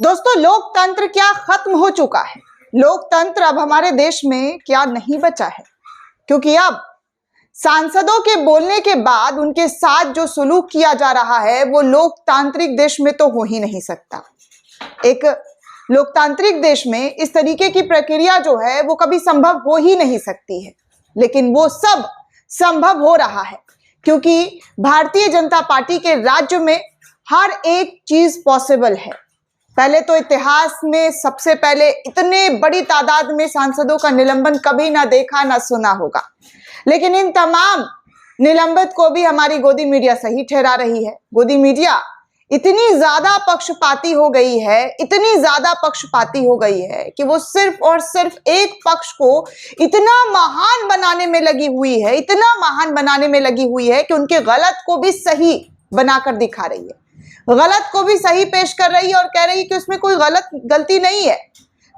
दोस्तों, लोकतंत्र क्या खत्म हो चुका है? लोकतंत्र अब हमारे देश में क्या नहीं बचा है? क्योंकि अब सांसदों के बोलने के बाद उनके साथ जो सुलूक किया जा रहा है वो लोकतांत्रिक देश में तो हो ही नहीं सकता। एक लोकतांत्रिक देश में इस तरीके की प्रक्रिया जो है वो कभी संभव हो ही नहीं सकती है, लेकिन वो सब संभव हो रहा है क्योंकि भारतीय जनता पार्टी के राज्य में हर एक चीज पॉसिबल है। पहले तो इतिहास में सबसे पहले इतने बड़ी तादाद में सांसदों का निलंबन कभी ना देखा ना सुना होगा, लेकिन इन तमाम निलंबित को भी हमारी गोदी मीडिया सही ठहरा रही है। गोदी मीडिया इतनी ज्यादा पक्षपाती हो गई है, इतनी ज्यादा पक्षपाती हो गई है कि वो सिर्फ और सिर्फ एक पक्ष को इतना महान बनाने में लगी हुई है, इतना महान बनाने में लगी हुई है कि उनके गलत को भी सही बनाकर दिखा रही है, गलत को भी सही पेश कर रही है और कह रही है कि उसमें कोई गलती नहीं है,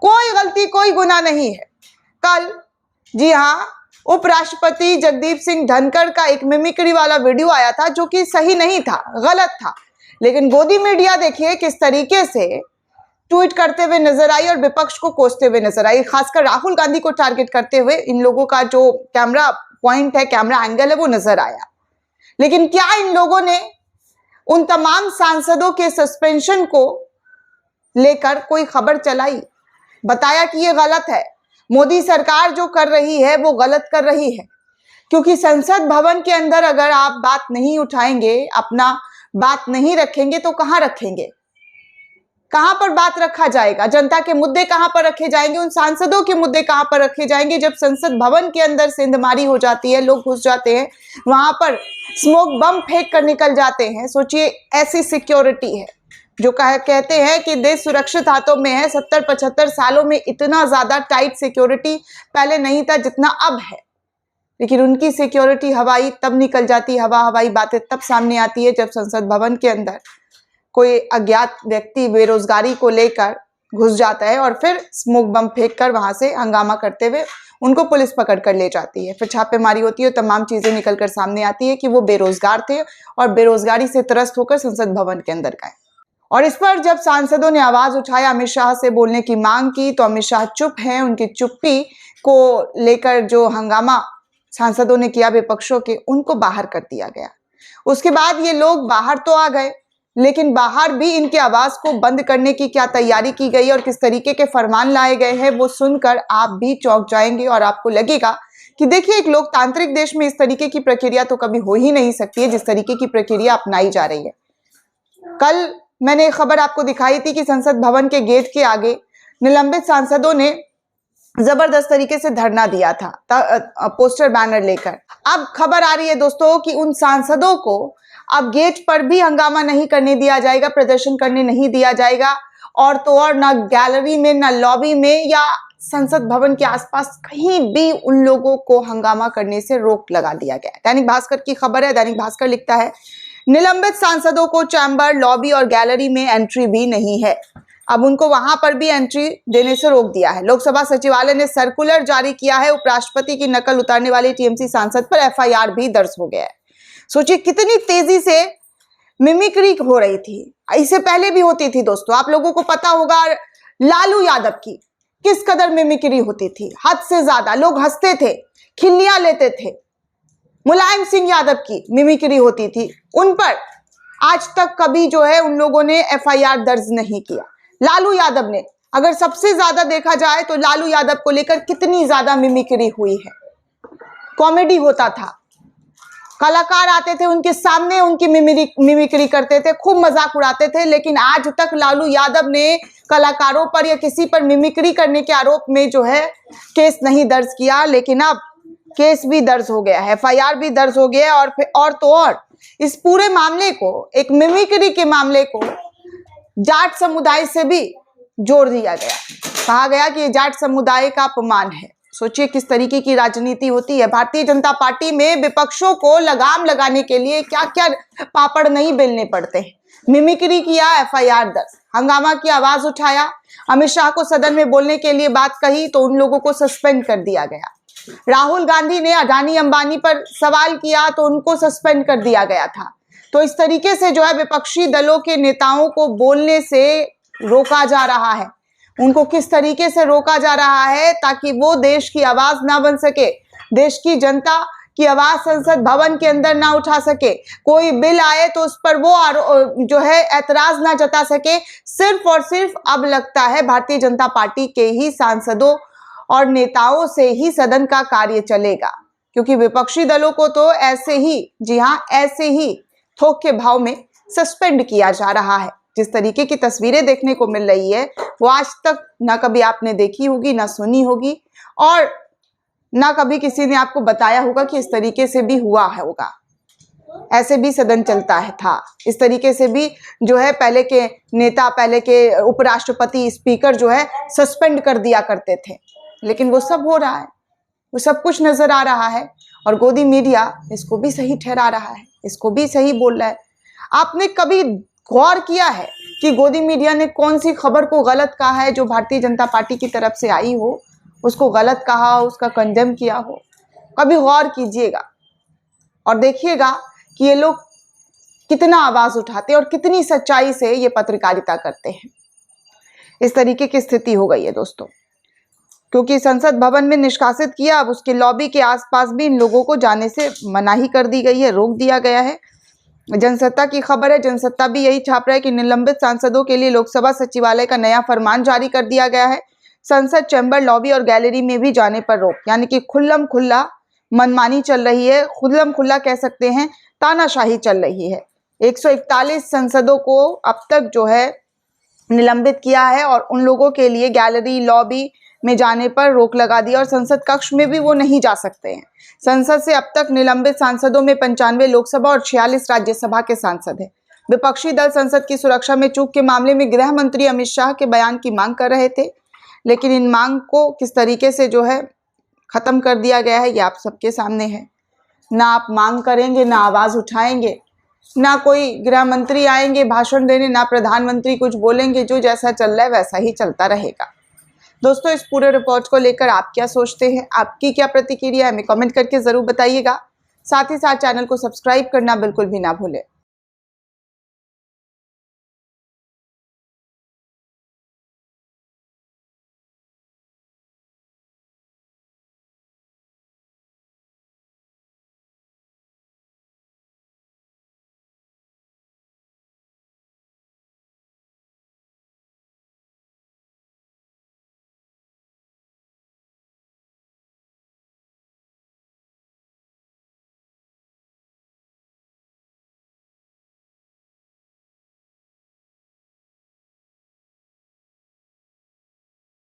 कोई गलती कोई गुनाह नहीं है। कल जी हाँ, उपराष्ट्रपति जगदीप सिंह धनखड़ का एक मिमिक्री वाला वीडियो आया था जो कि सही नहीं था, गलत था, लेकिन गोदी मीडिया देखिए किस तरीके से ट्वीट करते हुए नजर आई और विपक्ष को कोसते हुए नजर आई। खासकर राहुल गांधी को टारगेट करते हुए इन लोगों का जो कैमरा पॉइंट है, कैमरा एंगल है, वो नजर आया। लेकिन क्या इन लोगों ने उन तमाम सांसदों के सस्पेंशन को लेकर कोई खबर चलाई, बताया कि ये गलत है, मोदी सरकार जो कर रही है वो गलत कर रही है? क्योंकि संसद भवन के अंदर अगर आप बात नहीं उठाएंगे, अपना बात नहीं रखेंगे तो कहां रखेंगे? कहां पर बात रखा जाएगा? जनता के मुद्दे कहां पर रखे जाएंगे? उन सांसदों के मुद्दे कहां पर रखे जाएंगे जब संसद भवन के अंदर सेंधमारी हो जाती है, लोग घुस जाते हैं, वहां पर स्मोक बम फेंक कर निकल जाते हैं। सोचिए, ऐसी सिक्योरिटी है जो कहते हैं कि देश सुरक्षित हाथों में है। 70-75 सालों में इतना ज्यादा टाइट सिक्योरिटी पहले नहीं था जितना अब है, लेकिन उनकी सिक्योरिटी हवाई तब निकल जाती, हवाई बातें तब सामने आती है जब संसद भवन के अंदर कोई अज्ञात व्यक्ति बेरोजगारी को लेकर घुस जाता है और फिर स्मोक बम फेंक कर वहां से हंगामा करते हुए उनको पुलिस पकड़ कर ले जाती है। फिर छापेमारी होती है, तमाम चीजें निकल कर सामने आती है कि वो बेरोजगार थे और बेरोजगारी से त्रस्त होकर संसद भवन के अंदर गए। और इस पर जब सांसदों ने आवाज उठाया, अमित शाह से बोलने की मांग की, तो अमित शाह चुप हैं। उनकी चुप्पी को लेकर जो हंगामा सांसदों ने किया विपक्षों के, उनको बाहर कर दिया गया। उसके बाद ये लोग बाहर तो आ गए, लेकिन बाहर भी इनकी आवाज को बंद करने की क्या तैयारी की गई और किस तरीके के फरमान लाए गए हैं वो सुनकर आप भी चौंक जाएंगे और आपको लगेगा कि देखिए, एक लोकतांत्रिक देश में इस तरीके की प्रक्रिया तो कभी हो ही नहीं सकती है जिस तरीके की प्रक्रिया अपनाई जा रही है। कल मैंने एक खबर आपको दिखाई थी कि संसद भवन के गेट के आगे निलंबित सांसदों ने जबरदस्त तरीके से धरना दिया था, पोस्टर बैनर लेकर। अब खबर आ रही है दोस्तों कि उन सांसदों को अब गेट पर भी हंगामा नहीं करने दिया जाएगा, प्रदर्शन करने नहीं दिया जाएगा, और तो और ना गैलरी में, ना लॉबी में या संसद भवन के आसपास कहीं भी उन लोगों को हंगामा करने से रोक लगा दिया गया। दैनिक भास्कर की खबर है। दैनिक भास्कर लिखता है, निलंबित सांसदों को चैम्बर, लॉबी और गैलरी में एंट्री भी नहीं है। अब उनको वहां पर भी एंट्री देने से रोक दिया है। लोकसभा सचिवालय ने सर्कुलर जारी किया है। उपराष्ट्रपति की नकल उतारने वाले टीएमसी सांसद पर एफआईआर भी दर्ज हो गया है। सोचिए कितनी तेजी से मिमिक्री हो रही थी, इससे पहले भी होती थी दोस्तों। आप लोगों को पता होगा लालू यादव की किस कदर मिमिक्री होती थी, हद से ज्यादा लोग हंसते थे, खिल्लियां लेते थे। मुलायम सिंह यादव की मिमिक्री होती थी, उन पर आज तक कभी जो है उन लोगों ने एफआईआर दर्ज नहीं किया। लालू यादव ने, अगर सबसे ज्यादा देखा जाए तो लालू यादव को लेकर कितनी ज्यादा मिमिक्री हुई है। कॉमेडी होता था, कलाकार आते थे उनके सामने, उनकी मिमिक्री करते थे, खूब मजाक उड़ाते थे, लेकिन आज तक लालू यादव ने कलाकारों पर या किसी पर मिमिक्री करने के आरोप में जो है केस नहीं दर्ज किया। लेकिन अब केस भी दर्ज हो गया है, एफआईआर भी दर्ज हो गया है, और तो और इस पूरे मामले को, एक मिमिक्री के मामले को जाट समुदाय से भी जोड़ दिया गया। कहा गया कि ये जाट समुदाय का अपमान है। सोचिए किस तरीके की राजनीति होती है। भारतीय जनता पार्टी में विपक्षों को लगाम लगाने के लिए क्या क्या पापड़ नहीं बेलने पड़ते हैं। मिमिक्री किया, एफआईआर दर्ज, हंगामा की आवाज उठाया, अमित शाह को सदन में बोलने के लिए बात कही तो उन लोगों को सस्पेंड कर दिया गया। राहुल गांधी ने अडानी अंबानी पर सवाल किया तो उनको सस्पेंड कर दिया गया था। तो इस तरीके से जो है विपक्षी दलों के नेताओं को बोलने से रोका जा रहा है, उनको किस तरीके से रोका जा रहा है ताकि वो देश की आवाज ना बन सके, देश की जनता की आवाज संसद भवन के अंदर ना उठा सके, कोई बिल आए तो उस पर वो जो है ऐतराज ना जता सके। सिर्फ और सिर्फ अब लगता है भारतीय जनता पार्टी के ही सांसदों और नेताओं से ही सदन का कार्य चलेगा, क्योंकि विपक्षी दलों को तो ऐसे ही, जी हां, ऐसे ही थोक के भाव में सस्पेंड किया जा रहा है। जिस तरीके की तस्वीरें देखने को मिल रही है वो आज तक ना कभी आपने देखी होगी, ना सुनी होगी, और ना कभी किसी ने आपको बताया होगा कि इस तरीके से भी हुआ होगा, ऐसे भी सदन चलता है था, इस तरीके से भी जो है पहले के नेता, पहले के उपराष्ट्रपति, स्पीकर जो है सस्पेंड कर दिया करते थे। लेकिन वो सब हो रहा है, वो सब कुछ नजर आ रहा है, और गोदी मीडिया इसको भी सही ठहरा रहा है, इसको भी सही बोल रहा है। आपने कभी गौर किया है कि गोदी मीडिया ने कौन सी खबर को गलत कहा है जो भारतीय जनता पार्टी की तरफ से आई हो, उसको गलत कहा, उसका कंडेम किया हो? कभी गौर कीजिएगा और देखिएगा कि ये लोग कितना आवाज उठाते हैं और कितनी सच्चाई से ये पत्रकारिता करते हैं। इस तरीके की स्थिति हो गई है दोस्तों, क्योंकि संसद भवन में निष्कासित किया, अब उसके लॉबी के आसपास भी इन लोगों को जाने से मनाही कर दी गई है, रोक दिया गया है। जनसत्ता की खबर है, जनसत्ता भी यही छाप रहा है कि निलंबित सांसदों के लिए लोकसभा सचिवालय का नया फरमान जारी कर दिया गया है। संसद चैम्बर, लॉबी और गैलरी में भी जाने पर रोक, यानी कि खुल्लम खुल्ला मनमानी चल रही है, खुल्लम खुल्ला कह सकते हैं तानाशाही चल रही है। 141 सांसदों को अब तक जो है निलंबित किया है और उन लोगों के लिए गैलरी, लॉबी में जाने पर रोक लगा दी और संसद कक्ष में भी वो नहीं जा सकते हैं। संसद से अब तक निलंबित सांसदों में 95 लोकसभा और 46 राज्यसभा के सांसद हैं। विपक्षी दल संसद की सुरक्षा में चूक के मामले में गृह मंत्री अमित शाह के बयान की मांग कर रहे थे, लेकिन इन मांग को किस तरीके से जो है खत्म कर दिया गया है ये आप सबके सामने है। ना आप मांग करेंगे, ना आवाज उठाएंगे, ना कोई गृह मंत्री आएंगे भाषण देने, ना प्रधानमंत्री कुछ बोलेंगे, जो जैसा चल रहा है वैसा ही चलता रहेगा। दोस्तों, इस पूरे रिपोर्ट को लेकर आप क्या सोचते हैं, आपकी क्या प्रतिक्रिया है, हमें कमेंट करके जरूर बताइएगा। साथ ही साथ चैनल को सब्सक्राइब करना बिल्कुल भी ना भूलें।